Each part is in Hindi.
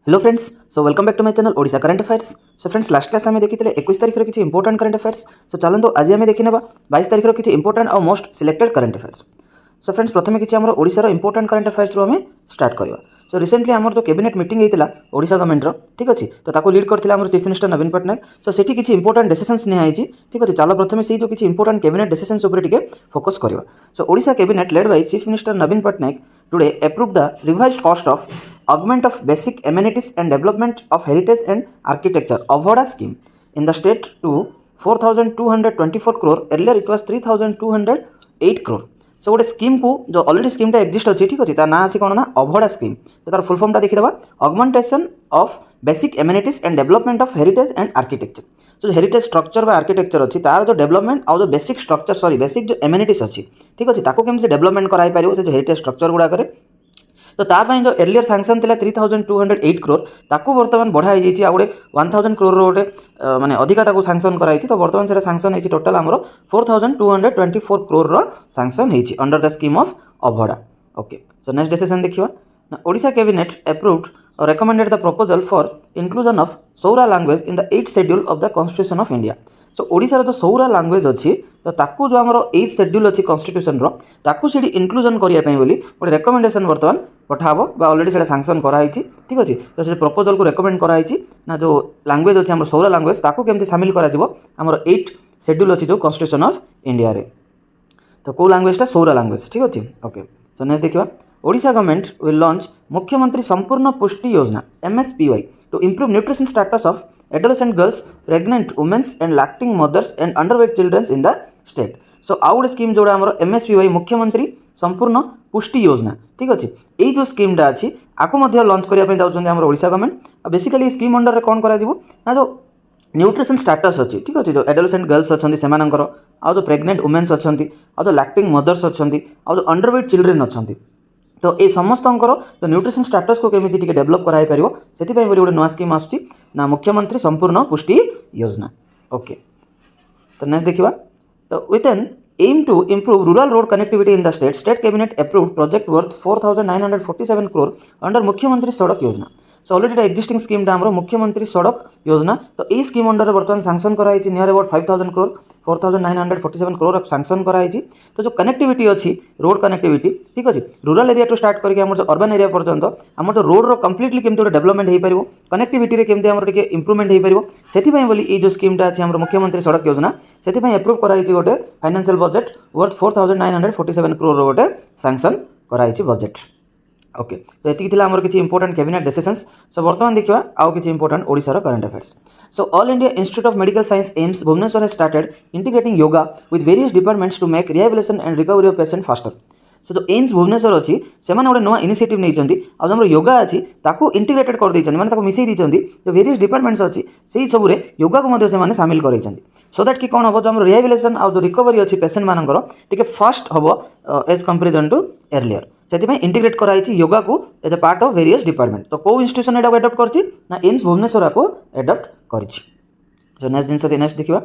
Hello friends, so welcome back to my channel Odisha current affairs. So friends, last class आम देखी 21 तारीख किसी इंपोर्टेंट करंट अफेयर्स। सो चलते आज आम देखी 22 तारीख किसी इंपोर्टेंट और most selected current affairs. So friends, प्रथम किसी आम ओडिशार इंपोर्टेंट करंट अफेयर्स आम स्टार्ट करवा। सो रिसेंटली आमर जो कैबिनेट मीटिंग होता ओडिशा गवर्नमेंट ठीक अच्छे, तो ताको लीड करते आम चीफ मिनिस्टर नवीन पट्टनायक। सो सेठी किसी इंपोर्टेंट डिसिजन्स नियाई ठीक अच्छे। चलो प्रथम से जो किसी इंपोर्टेंट कैबिनेट डिसिजन्स टिके फोकस करवा। So Odisha cabinet led by chief minister Naveen Patnaik today approve the revised cost of augment of basic amenities and development of heritage and architecture avoda scheme in the state to 4224 crore. earlier it was 3208 crore. सो गोटे स्कीम को जो ऑलरेडी स्कीम एक्जिस्ट अच्छी ठीक अच्छे, ना अच्छी कौन ना अभड़ा स्कीम। तो तार फुल फॉर्म देखीदे augmentation of basic amenities and development of heritage and architecture. जो हेरिटेज स्ट्रक्चर बा आर्किटेक्चर अच्छी तार जो डेवलपमेंट और जो बेसिक स्ट्रक्चर सॉरी बेसिक जो एमिनिटीज अच्छी ठीक अच्छे, ताको केमती डेवलपमेंट कराई पारिबो से जो हेरिटेज स्ट्रक्चर गुड़ाक। तो तापाई जो एर्लियर सैंक्शन था 3208 करोड़ ताकू बर्तमान बढ़ाई जाइए आ गोटे 1000 करोड़ गोटे माने अधिका ताकू सैंक्शन कराई। तो बर्तमान से सैंक्शन होती टोटाल आमर 4224 करोड़ सैंक्शन होती under the scheme of Abadha. Okay, so next decision देखिए। ओडिशा कैबिनेट अप्रूव्ड और recommended the proposal for inclusion of Saura language in the 8th schedule of the Constitution of India. सो ओडिशार जो सौरा लैंग्वेज अच्छी तो ताकू जो आमर 8th शेड्यूल अच्छी कन्स्टिट्यूशन ताकू से इनक्लूजन करने गोटे रेकमेंडेशन बर्तमान पठाब ऑलरेडी से सैंक्शन कराई ठीक अच्छे। तो से प्रपोजल को रेकमेंड कराई ना जो लैंग्वेज अच्छी आम सौरा लैंग्वेज ताकू केमती सामिल कर 8th शेड्यूल अच्छी जो कन्स्टिट्यूशन ऑफ इंडिया रे। तो कौ लैंग्वेजटा सौरा लैंग्वेज ठीक अच्छे। ओके, सो नेक्स्ट देखिए। ओडिशा गवर्नमेंट विल लॉन्च मुख्यमंत्री संपूर्ण Pushti Yojana MSPY to improve nutrition status of adolescent girls, pregnant womens and lactating mothers and underweight childrens in the state. So आउ गोटे स्कीम जोड़ा आमर MSPY मुख्यमंत्री संपूर्ण पुष्टि योजना ठीक अच्छे। यही जो स्कीमटा अच्छी आपको लॉन्च करने जाऊँच आम Odisha government. Basically scheme under में कौन ना जो न्यूट्रिशन स्टेटस अच्छी ठीक अच्छे, जो एडोलेसेंट गर्ल्स अच्छा से आ जो प्रेग्नेंट वुमेन्स अच्छा आ जो लैक्टिंग मदर्स अच्छा आ जो अंडरवेट चिल्ड्रेन अच्छा, तो ये समस्त जो न्यूट्रिशन स्टेटस को केमी डेवलप कराई पार से गोटे नुआ स्कीम आसूँ ना मुख्यमंत्री संपूर्ण पुष्टि योजना। ओके, तो नेक्स्ट देखिए। तो with an aim to improve rural road connectivity in the state cabinet approved project worth 4947 crore under Mukhyamantri Sadak योजना। सो ऑलरेडी एक्जिस्टिंग स्कीम आमर मुख्यमंत्री सड़क योजना। तो ये स्कीम अंडर बर्तमान सैंक्शन कराई near about 5000 crore 4947 crore sanction कराई। तो जो कनेक्टिविटी अच्छी रोड कनेक्टिविटी ठीक अच्छे, रूरल एरिया टू स्टार्ट करके जो अर्बन एरिया पर्यंत आम जो रोड कंप्लीटली केमती गोटे डेवलपमेंट हो पार, कनेक्टिविटी केमती आम टे इम्प्रूवमेंट हो पार से बोली ये जो स्कीमटा अच्छी आम मुख्यमंत्री सड़क योजना से अप्रूव कराई गोटे फाइनेंशियल बजेट वर्थ 4947 करोड़ गोटे सैंक्शन कराई बजेट। ओके, तो ये आमर किसी इंपोर्टेंट कैबिनेट डिसिजन्स। सो बर्तमान देखा आउ किसी इंपोर्टेंट ओडिशार current affairs. So all India institute of medical science AIIMS Bhubaneswar has started integrating yoga with various departments to make rehabilitation and recovery of patient faster. So जो एम्स भुवनेश्वर अच्छी से गोटे नुआ इनिशिएटिव नहीं आम योगा अच्छी ताकू इंटीग्रेटेड कर देते मैंने मिसई देते जो वेरियस डिपार्टमेंट्स अच्छी से सब योगा को सामिल कर सो दैट कि कौन हम जो आम रिहैबिलिटेशन आउ जो रिकवरी अच्छी पेशेंट मानकर टिके फास्ट हम एज कंपेरिजन टू एर्लियर से इंटीग्रेट कराई योगा को as a part of various department. तो कौ इंस्टीट्यूशन एटा एडप्ट कर एम्स भुवनेश्वर को एडप्ट कर। नेक्स्ट जिनस नेक्स्ट देखा।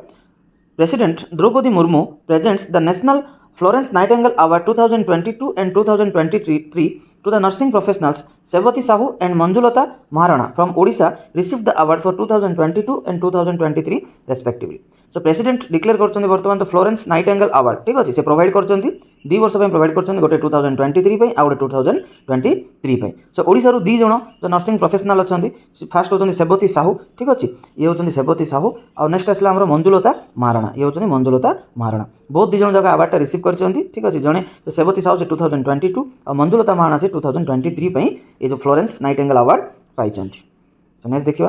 President Droupadi Murmu presents the national Florence Nightingale Award 2022 and 2023 to the nursing professionals Sevati Sahu and Manjulata Maharana from Odisha received the award for 2022 and 2023 respectively. So President declare करछन्ती वर्तमान तो फ्लोरेंस नाइटिंगेल अवार्ड ठीक अच्छे से प्रोवाइड करछन्ती 2 वर्ष प्रोवाइड करछन्ती गोटे 2023 पे आ गोटे 2023 पे। सो ओडिसा रु 2 जण जो नर्सिंग प्रोफेशनल अछन्ती फास्ट होछन्ती सेवती साहू ठीक अच्छे, ये होछन्ती सेवती साहू और नेक्स्ट आसला हमर मंजुलता महाराणा, ये होछन्ती मंजुलता महाराणा। बहुत 2 जण जगह अवार्ड रिसीव करछन्ती ठीक अच्छे, जणे सेवती साहू से 2022 और मंजुलता महाराणा से 2023 पे ये जो फ्लोरेंस नाइटिंगेल अवार्ड पाई। तो नेक्स्ट देखिए।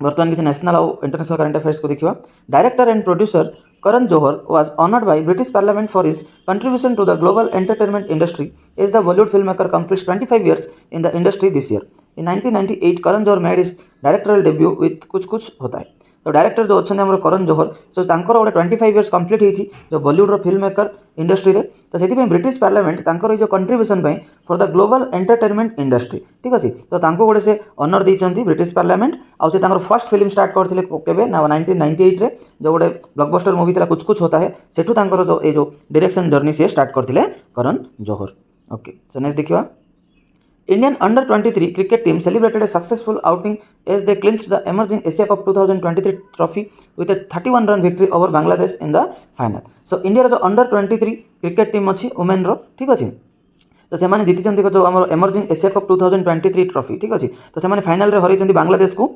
बर्तमान किसी नेशनल और इंटरनेशनल करंट अफेयर्स को देखिए। Director and producer Karan Johar was honored by British Parliament for his contribution to the global entertainment industry as the Bollywood filmmaker completes 25 years in the industry this year. In 1998, Karan Johar made his directorial debut with कुछ कुछ होता है। तो डायरेक्टर जो अच्छे आम करण जौहर सो गोटे 25 इयर्स कंप्लीट होती जो बॉलीवुड फिल्म मेकर इंडस्ट्री रे। तो से ब्रिटिश पार्लियामेंट तांकर जो contribution for the global entertainment industry ठीक अच्छे, तो गोटे से ऑनर देती ब्रिटिश पार्लियामेंट आउ फर्स्ट फिल्म स्टार्ट करते केवे ना 1998 रे जो गोटे ब्लॉकबस्टर मूवी था कुछ कुछ होता है सेठू जो ये जो डायरेक्शन जर्नी से स्टार्ट करते Karan Johar. Okay, so next देखिए। Indian under-23 cricket team celebrated a successful outing as they clinched the emerging Asia Cup 2023 trophy with a 31-run victory over Bangladesh in the final. So India जो under-23 cricket team अच्छी वुमेन रो ठीक अच्छी तो से जीति जो आम एमर्जिंग एशिया कप 2023 ट्रॉफी ठीक अच्छे तो से फाइनाल रे हरई बांग्लादेश को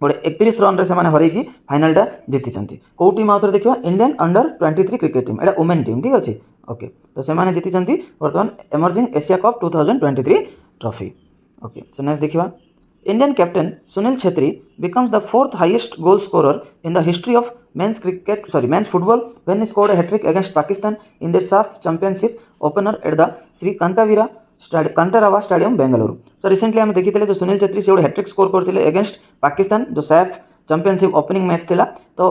गोटे 31 रन रे से हरई फाइनाल जीति कौ टीम आउे देखा इंडियन under-23 क्रिकेट टीम एटा वुमेन टीम ठीक अच्छे ओके तो से जीति बर्तमान emerging Asia cup 2023 trophy okay so next देखिए Indian captain Sunil Chhetri becomes the fourth highest goal scorer in the history of men's football when he scored a hat-trick against Pakistan in their SAF championship opener at the Sri Kantarava Stadium Bengaluru. So recently हम देखी जो सुनील छेत्री से हैट्रिक स्कोर करते अगेंस्ट पाकिस्तान जो सैफ चैंपियनशिप ओपनिंग मैच थिला तो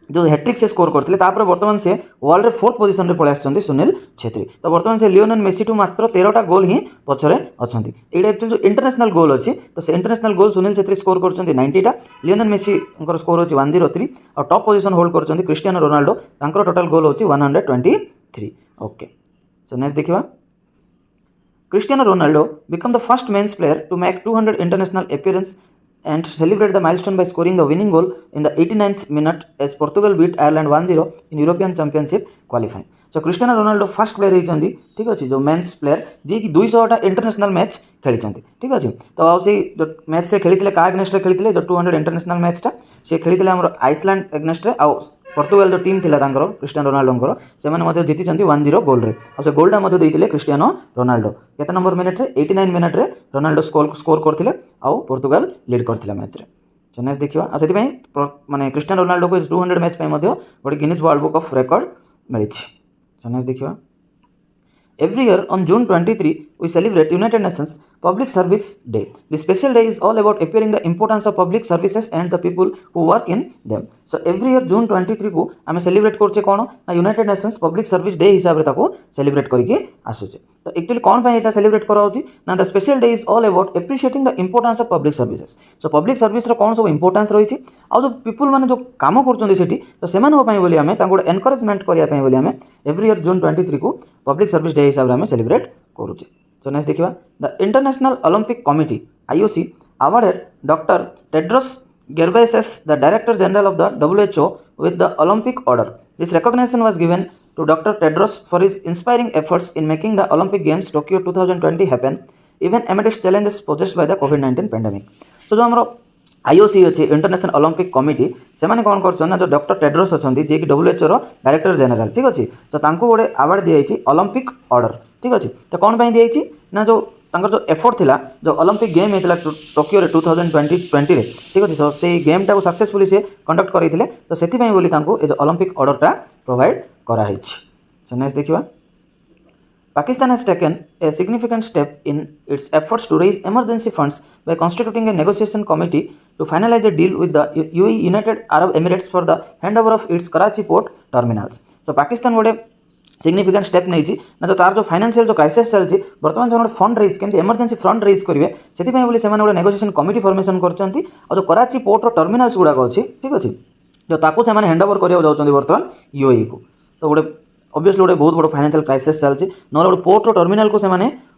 जो हैट्रिक से स्कोर करते बर्तमान से वर्ल्ड रे 4th पोजिशन पलि आछंती सुनील छेत्री तो बर्तमान से लियोनेल मेसी टू मात्र 13टा गोल ही पछरे अछंती एटा एक्चुअली जो इंटरनेशनल गोल अच्छी तो से international goal Sunil Chhetri score करछंती 90टा लियोनेल मेसी स्कोर होची 103 और टॉप पोजिशन होल्ड करछंती क्रिस्टियानो रोनाल्डो तांकर टोटल गोल होची 123 ओके सो नेक्स्ट देखिबा Cristiano Ronaldo became the first men's player to make 200 international appearances and celebrate the milestone by scoring the winning goal in the 89th minute as Portugal beat Ireland 1-0 in European Championship qualifying. So Cristiano Ronaldo first player होइचंदी ठीक अछि जो मेंस प्लेयर जे कि 200टा इंटरनेशनल मैच खेलिचंदी ठीक अछि तो आ से जो मैच से खेलितले का अगेंस्ट रे खेलितले जो 200 इंटरनेशनल मैच टा से खेलितले हमर आइसलैंड अगेंस्ट रे आ पोर्तुगाल जो टीम थिला तांकर क्रिस्टियानो रोनाल्डोंकर से माने मध्ये जीतिचंती 1-0 गोल रे आ से गोलटा मध्ये देइतिले क्रिस्टियानो रोनाल्डो केते नंबर मिनिट रे 89 मिनिट रे रोनाल्डो स्कोर करथिले आ पोर्तुगाल लीड करथिला मैच रे सो नेक्स्ट देखिबा आ सेति पई माने क्रिस्टियानो रोनाल्डो को 200 मैच पई मध्ये गोटे Guinness world book of record मिलिछि सो नेक्स्ट देखिबा Every year on June 23, we celebrate United Nations Public Service Day. This special day is all about appearing the importance of public services and the people who work in them. So every year June 23 को आम सेलिब्रेट करछे कोन ना United Nations public service day हिसाब रे ताको सेलिब्रेट करके आसुचे तो एक्चुअली कोन पय एटा सेलिब्रेट करा होची ना the special day is all about appreciating the importance of public services so public service रो कोन सब इंपोर्टेंस रहिछि आ जो पीपल माने जो काम करछन्ती सेठी तो सेमानको पय बोली आमे ताको एनकरेजमेंट करिया पय बोली आमे एवरी ईयर जून 23 को पब्लिक सर्विस डे हिसाब रे आमे सेलिब्रेट करूचे सो नेक्स्ट देखिबा the international Olympic committee IOC awarded Dr. Tedros Ghebreyesus, the Director General of the WHO, with the Olympic Order. This recognition was given to Dr. Tedros for his inspiring efforts in making the Olympic Games Tokyo 2020 happen, even amidst challenges posed by the COVID-19 pandemic. So, जो हमरो IOC अच्छे इंटरनेशनल ओलंपिक कमिटी से माने कौन कर जो डॉक्टर टेड्रोस अच्छा जी कि WHO रो डायरेक्टर जनरल ठीक अच्छे तो तांको गोटे अवार्ड दिखाई ओलंपिक ऑर्डर ठीक अच्छे तो कौन पाई दिखाई ना जो तांकर जो एफर्ट थिला जो ओलंपिक गेम होता टोकियो रे 2020 रे ठीक अच्छे तो से गेम टाको सक्सेसफुली से कंडक्ट करते तो से बोली ये ओलंपिक ऑर्डरटा प्रोवाइड कराई सो नेक्स्ट देखिबा Pakistan has taken a significant step in its efforts to raise emergency funds by constituting a negotiation committee to finalize a deal with the UAE United Arab Emirates for the handover of its Karachi port terminals. So Pakistan गोटे सिग्निफिकेंट स्टेप नहीं ना तो तार जो फाइनेंशियल जो क्राइसिस चलती बर्तमान से फंड रेज केमती इमरजेंसी फंड रेज करेंगे से गोटे नेगोशिएशन कमिटी फॉर्मेशन कर जो कराची पोर्टर टर्मिनाल्स गुड़ाक अच्छी ठीक अच्छे जो ताकू से हैंडओवर करने जाऊँच बर्तमान यूएई को तो गोटे ऑब्वियसली गोटे बहुत बड़ फाइनेंशियल क्राइसिस चलती ना गोटे पोर्ट टर्मिनाल को से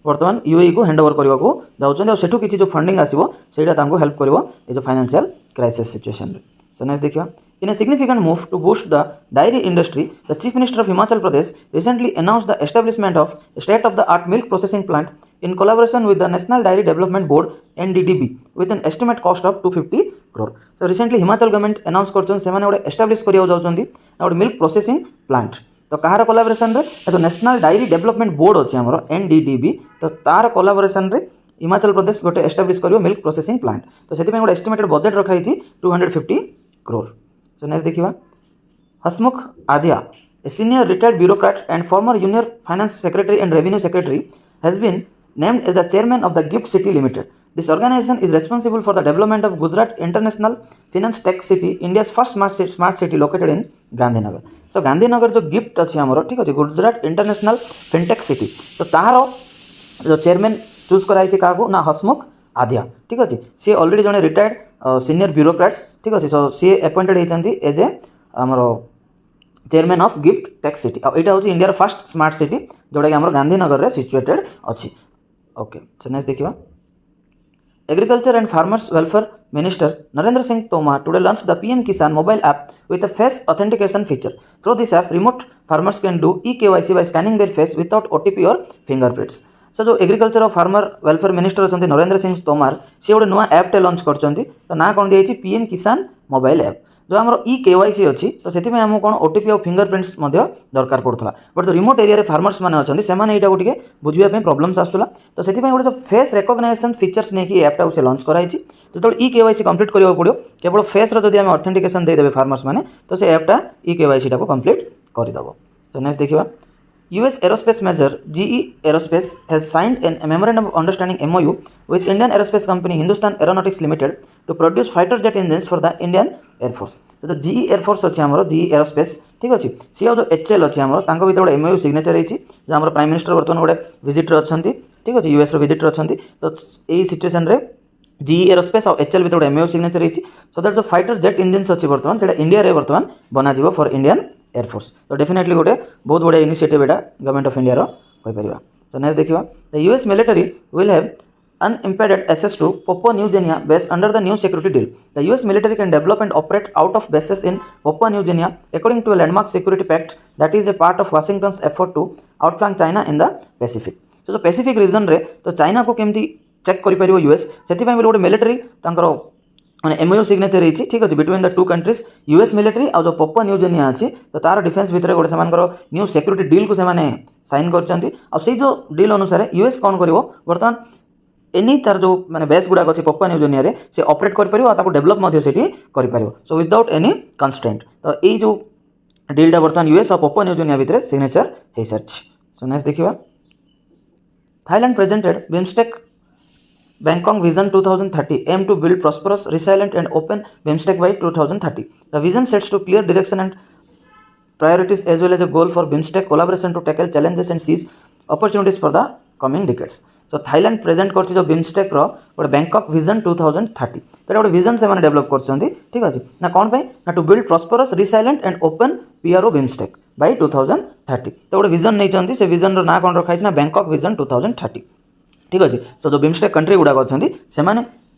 बर्तमान यूएई को हैंडओवर करने को जाऊँच सेठू किसी जो फंडिंग आसो सेटा हेल्प कर जो फाइनेंशियल क्राइसिस सिचुएशन रे सो नेक्स्ट देखिए in a significant move to boost the dairy industry the chief minister of Himachal Pradesh recently announced the establishment of state of the art milk processing plant in collaboration with the National Dairy Development Board NDDB with an estimate cost of 250 crore. So recently Himachal government announced करछन से माने गोटे एस्टैब्लिश करियो जाउछंती गोटे मिल्क प्रोसेसिंग प्लांट तो कहार कोलाबोरेशन रे तो नेशनल डायरी डेवलपमेंट बोर्ड अछि हमरो NDDB तो तार कोलाबोरेशन रे हिमाचल प्रदेश गोटे एस्टैब्लिश करियो मिल्क प्रोसेसिंग प्लांट तो सेति में गोटे एस्टिमेटेड बजेट रखाई छी 250 crore. So next देखिबा हसमुख Adiya a senior retired bureaucrat and former Union Finance Secretary and Revenue Secretary has been named as the chairman of the Gift City Limited. This organization is responsible for the development of Gujarat International Finance Tech City, India's first smart city located in Gandhinagar. So Gandhinagar जो गिफ्ट अच्छी आमर ठीक अच्छे गुजरात इंटरनेशनल फिनटेक सिटी तो तार जो चेयरमैन चूज कराई क्या ना हसमुख आदिया ठीक अच्छे सी ऑलरेडी जड़े रिटायर्ड सीनियर ब्यूरोक्राट्स ठीक अच्छे सो सी अपॉइंटेड होती एज ए आमर chairman of GIFT tech city और यहाँ हूँ इंडिया फर्स्ट स्मार्ट सिटी जोटा कि आम गांधीनगर में सिचुएटेड अच्छी ओके सो नेक्स्ट देखिए Agriculture and Farmers Welfare Minister Narendra Singh Tomar today launched the PM Kisan mobile app with a face authentication feature. Through this app, remote farmers can do eKYC by scanning their face without OTP or fingerprints. So जो एग्रीकल्चर और फार्मर वेलफेयर मिनिस्टर अच्छा नरेंद्र सिंह तोमार सी गोटे नुआ ऐप्टे लंच कर ना कौन दिखाई पीएम किसान मोबाइल ऐप जो आम eKYC अच्छी तो से आमको कौन ओटीपी और फिंगरप्रिंट्स दरकार पड़ता बट जो रिमोट एरिया फार्मर्स मैंने अच्छा से यहाँ टे बुझापी प्रोब्लेम्स आसूला तो से गोटे फेस रेकग्नाइजेसन फीचर्स नहीं ऐप्टा से लंच कराई जो eKYC कंप्लीट करा पड़ो केवल फेस रो जब ऑथेंटिकेशन देदेवे फार्मर्स मैंने तो से ऐप्टा eKYC टाको कंप्लीट करदेव तो नेक्स्ट देखिए US aerospace major GE Aerospace has signed a memorandum of understanding MOU with Indian aerospace company Hindustan Aeronautics Limited to produce fighter jet engines for the Indian Air Force. तो GE Air Force अच्छे आमर GE Aerospace ठीक अच्छे सी जो HL अच्छे आमर तांको भीतर गोटे MOU सिग्नेचर होती जो आम प्राइम मिनिस्टर बर्तमान गोटे विजिटर अच्छा ठीक अच्छे US विजिटर अच्छा तो यही सिचुएसन रे GE Aerospace और HL भीतर गोटे MOU सिग्नेचर होती सो दैट जो फाइटर जेट इंजिन्स अच्छी बर्तमान से इंडिया रे बर्तमान बना फॉर इंडियन एयरफोर्स तो डेफिनेटली गोटे बहुत बड़ा initiative Etah government of India रो कहि परिबा सो नेक्स्ट देखिबा the US military will have unimpeded access to Papua New Guinea based under the new security deal. The US military can develop and operate out of bases in Papua New Guinea according to a landmark security pact that is a part of Washington's effort to outflank China in the Pacific. So the Pacific region रे तो चाइना को केमती चेक करि परिबो यूएस सेति पय गोटे मिलिटरी तांकर मैंने MOU सिग्नेचर होती ठीक अच्छे between the two countries US military और जो पपुआ न्यू गिनिया अच्छी तो तार डिफेन्स भितर गोटे से न्यू सिक्योरिटी डील को साइन कर जो डील अनुसार यूएस कौन कर बर्तमान एनी तार जो मैंने बेस गुड़ाक अच्छे पपुआ न्यू गिनिया रे से ऑपरेट कर डेभलप कर सो विदाउट एनी कंस्ट्रेंट तो यही जो डीलटा बर्तमान यूएस और पपुआ न्यू गिनिया भितर सिग्नेचर हो सारी सो नेक्स्ट देखिए Thailand presented BIMSTEC Bangkok Vision 2030 aim to build prosperous, resilient and open BIMSTEC by 2030. The vision sets to clear direction and priorities as well as a goal for BIMSTEC collaboration to tackle challenges and seize opportunities for the coming decades. So Thailand present करछि जो BIMSTEC रो गोटे Bangkok Vision 2030 तो गोटे विजन से माने डेवलप करछन्ती ठीक अछि ना कोन पे ना to build prosperous resilient and open PRO BIMSTEC by 2030 तो गोटे विजन नै चंती से विजन रो ना कोन रखा ना Bangkok Vision 2030 ठीक अच्छे सो जो बिम्स्टेक कंट्री गुड़ाक अच्छा से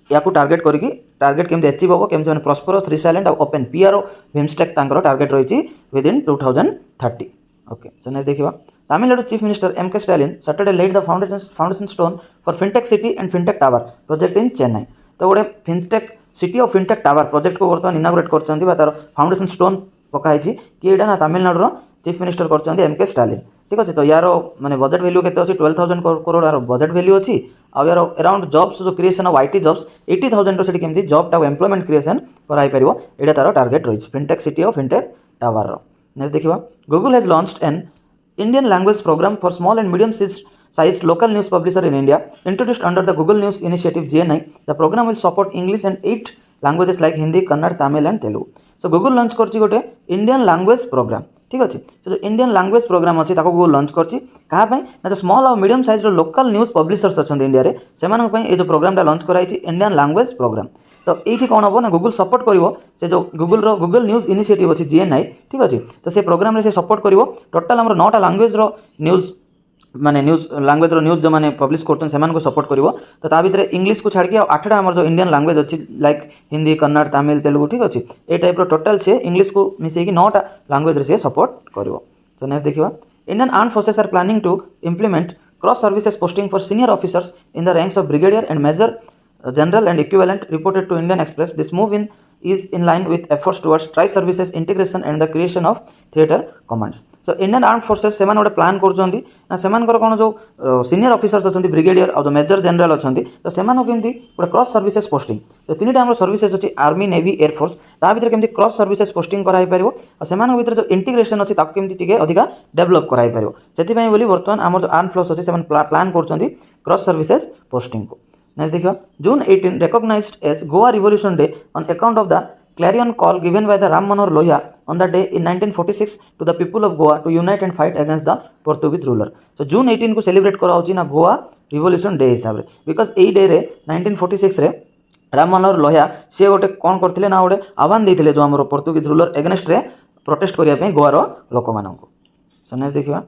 या टार्गेट करके टार्गेट केमती अचीव हम केमती प्रॉस्परस रिसाइलेंट और ओपन PRO बिम्स्टेक टार्गेट रही विदिन 2030 ओके सो नेक्स्ट देखिए Tamil Nadu chief minister MK Stalin Saturday laid the foundation stone for fintech city and fintech tower project in Chennai तो गोटे फिनटेक सिटी और फिनटेक टावर प्रोजेक्ट को बर्तमान इनागुरेट कर तार फाउंडेशन स्टोन पकाई किए ना तमिलनाडु चीफ मिनिस्टर कर MK स्टालिन ठीक अच्छे तो यार माने बजेट वैल्यू केते अछि 12,000 करोड़ यार बजेट वैल्यू अच्छी आ यार अराउंड जॉब्स जो क्रिएशन ऑफ IT जॉब्स 80,000 रो सेठी केमती जॉब टा एम्प्लॉयमेंट क्रिएशन कराई परिबो एटा तार टार्गेट रही फिनटेक सिटी और फिनटेक टावर रो नेक्स्ट देखिबा Google has launched an Indian language program for small and medium sized local news publisher in India introduced under the Google News initiative GNI. The program will support English and 8 languages like Hindi, Kannada, Tamil and Telugu. So Google launch करछि गोटे इंडियन लैंग्वेज प्रोग्राम ठीक अच्छे जो इंडियन लैंग्वेज प्रोग्राम अच्छी गूगल लॉन्च करछि कहा ना जो स्मॉल और medium size local news publishers अच्छा इंडिया रे से जो प्रोग्रामटा लॉन्च कराई इंडियन लैंग्वेज प्रोग्राम तो ये कौन हम ना गूगल सपोर्ट करिवो से जो गूगल न्यूज इनिशिएटिव अच्छी GNI ठीक अच्छे तो से प्रोग्राम रे से सपोर्ट करिवो टोटल हमर 9टा लैंग्वेज रो न्यूज माने न्यूज लैंग्वेज न्यूज जो मैंने पब्लिश कर सपोर्ट करिवो तो ता भीतर इंग्लिश को छाड़ के 8टा हमर जो इंडियन लैंग्वेज अच्छी लाइक हिंदी कन्नड़ तमिल तेलुगु ठीक अच्छे ये टाइप रो टोटल से इंग्लिश को मिसेक 9टा लैंग्वेज रे से सपोर्ट करिवो तो नेक्स्ट देखिबा Indian armed forces are planning to implement cross services posting for senior officers in the ranks of brigadier and major general and equivalent reported to Indian Express. This move is in line with efforts towards tri-services integration and the creation of theatre commands. So Indian Armed Forces से गोटे प्लान करछन्ती ना सेमानकर कोन जो सीनियर ऑफिसर्स अछन्ती ब्रिगेडियर और जो मेजर जनरल अछन्ती तो सेमानो केमती गोटे क्रॉस सर्विसेज पोस्टिंग तो तीनटा हमर सर्विसेज अछि आर्मी नेवी एयर फोर्स ता भीतर केमती क्रॉस सर्विसेज पोस्टिंग कराई परिवो और सेमानो भीतर जो इंटीग्रेशन अछि ताको केमती टिके अधिका डेवलप कराई परिवो सेति पई बोली वर्तमान हमर जो आर्म फोर्स अछि सेमान प्लान करछन्ती क्रॉस सर्विसेज पोस्टिंग को नेक्स्ट देखिए जून 18 recognized as Goa Revolution Day on account of the clarion call given by the Ram Manohar Lohia on the day in 1946 to the people of Goa to unite and fight against the Portuguese ruler. So June 18 को सेलिब्रेट कराउछि ना गोवा रिवोल्यूशन डे हिसाब रे बिकॉज एई डे रे 1946 रे राम मनोहर लोहिया से गोटे कौन करथिले ना गोटे आह्वान देथिले जो हमर पोर्तुगीज रूलर एगेंस्ट रे प्रोटेस्ट करिया पे गोवा रो लोक माननको. सो नेक्स्ट देखिबा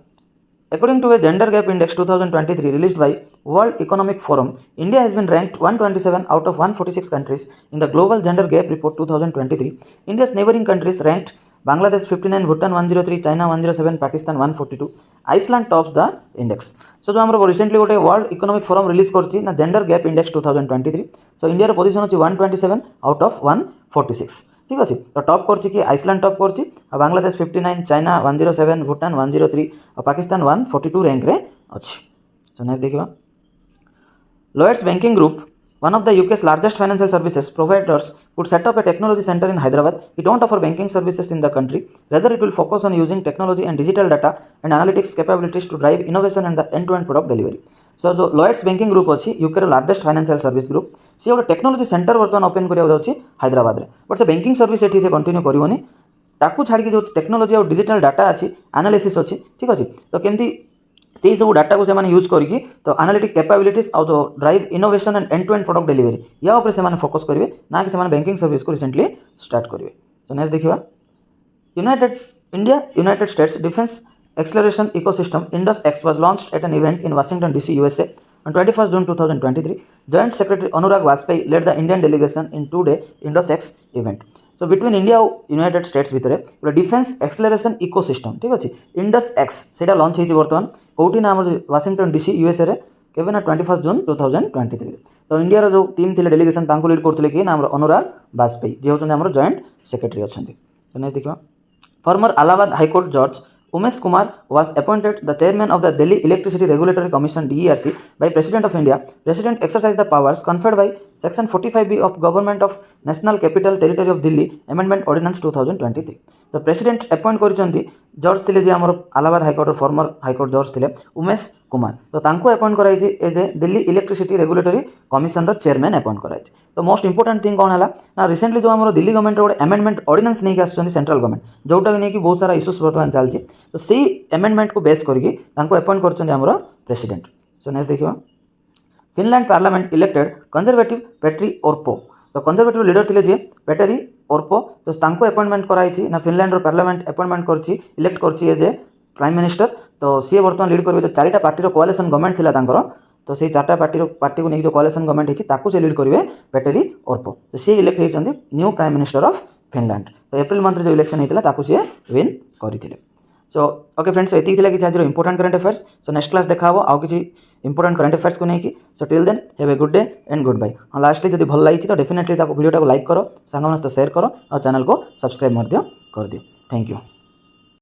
according to a gender gap index 2023 released by World Economic Forum, India has been ranked 127 out of 146 countries in the Global Gender Gap Report 2023. India's neighboring countries ranked Bangladesh 59, Bhutan 103, China 107, Pakistan 142, Iceland tops the index. So जो हमरो रिसेंटली गोटे वर्ल्ड इकोनॉमिक फोरम रिलीज करछि ना gender gap index 2023. So India रो पोजीशन अछि 127 आउट ऑफ 146. ठीक अच्छे तो टॉप करछि कि आइसलैंड टॉप करछि बांग्लादेश 59, चाइना 107, भूटान 103 और पाकिस्तान 142 रैंक रे अछि. सो नेक्स्ट देखिबा Lloyds Banking Group, one of the UK's largest financial services providers, could set up a technology center in Hyderabad. It won't offer banking services in the country. Rather, it will focus on using technology and digital data and analytics capabilities to drive innovation and the end-to-end product delivery. So, जो Lloyds Banking Group अच्छी UK रो largest financial service group, सी गोटे टेक्नोलोजी सेंटर बर्तमान ओपन करिया जाउछि हैदराबाद रे. बट से बैंकिंग सर्विस एठी से कंटिन्यू करिवोनी. ताकू छाड़ी जो टेक्नोलोजी और डिजिटल डाटा अच्छी एनालिसिस अच्छी. ठीक अच्छे तो केमती से सब डाटा को से यूज करके तो एनालिटिक कैपेबिलिटीज और जो drive innovation and end to end product delivery या ऊपर से फोकस करेंगे ना कि बैंकिंग सर्विस को रिसेंटली स्टार्ट करेंगे. सो नेक्स्ट देखिए United States defence acceleration ecosystem IndusX was launched at an event in Washington DC, USA on 21st June 2023. Joint Secretary Anurag Vajpayee led the Indian delegation in two-day IndusX event. So between India और यूनाइटेड स्टेट्स भितर गोटे डिफेंस एक्सेलरेशन इकोसिस्टम ठीक अच्छे IndusX से लॉन्च होती बर्तमान कौटी ना वाशिंगटन DC USA रे केवे ना 21 जून 2023. तो इंडिया जो टीम थे डेलीगेशन लीड करते किए ना अनुराग वाजपेयी जी होंगे जॉइंट सेक्रेटरी अच्छा. नेक्स्ट देखिए farmer Allahabad High Court Judge Umesh Kumar was appointed the chairman of the Delhi Electricity Regulatory Commission DERC by President of India. President exercised the powers conferred by Section 45B of Government of National Capital Territory of Delhi Amendment Ordinance 2023. तो प्रेसिडेंट अपॉइंट करछन्ती जज थिले जे हमर Allahabad high court former high court जज थिले उमेश कुमार. तो तांको अपॉइंट कराई जे as a Delhi electricity regulatory commission रो चेयरमैन अपॉइंट कराई. तो मोस्ट इंपोर्टेंट थिंग कोन हला ना रिसेंटली जो हमर दिल्ली गवर्नमेंट रो अमेंडमेंट ऑर्डिनेंस नै के आछन सेंट्रल गवर्नमेंट जोटा नै कि बहुत सारा इश्यूज वर्तमान चलछि. तो सेही अमेंडमेंट को बेस करके तांको अपॉइंट करछन्ती हमर प्रेसिडेंट. सो नेक्स्ट देखिबा Finland parliament elected conservative Petteri Orpo. तो कंजर्वेटिव लीडर थिले जे पेटेरी ओर्पो तो तांको अपॉइंटमेंट कराई ना फिनलैंड रो पार्लियामेंट अपॉइंटमेंट करछि इलेक्ट करछि एज ए प्राइम मिनिस्टर. तो सी बर्तमान लीड करेंगे जो चारिटा पार्टी कोआलिशन गवर्नमेंट थिला तांकर तो से चार्टा पार्टी को लेकिन जो कोआलिशन गवर्नमेंट होती ताकू से लीड करेंगे पेटेरी ओर्पो. तो सी इलेक्ट होती new prime minister of Finland. तो एप्रिल मंथ जो इलेक्शन होता ताकू सी विन करते. सो ओके फ्रेंड्स ये कि आज important current affairs. So next class देखा आउ कि इंपोर्टेंट करंट अफेयर्स को लेकिन. So till then have a good day and goodbye. हाँ लास्टली जब भल लगी तो डेफिनेटली वीडियो को लाइक करो सांग शेयर करो और चैनल को सब्सक्राइब कर दियो. Thank you.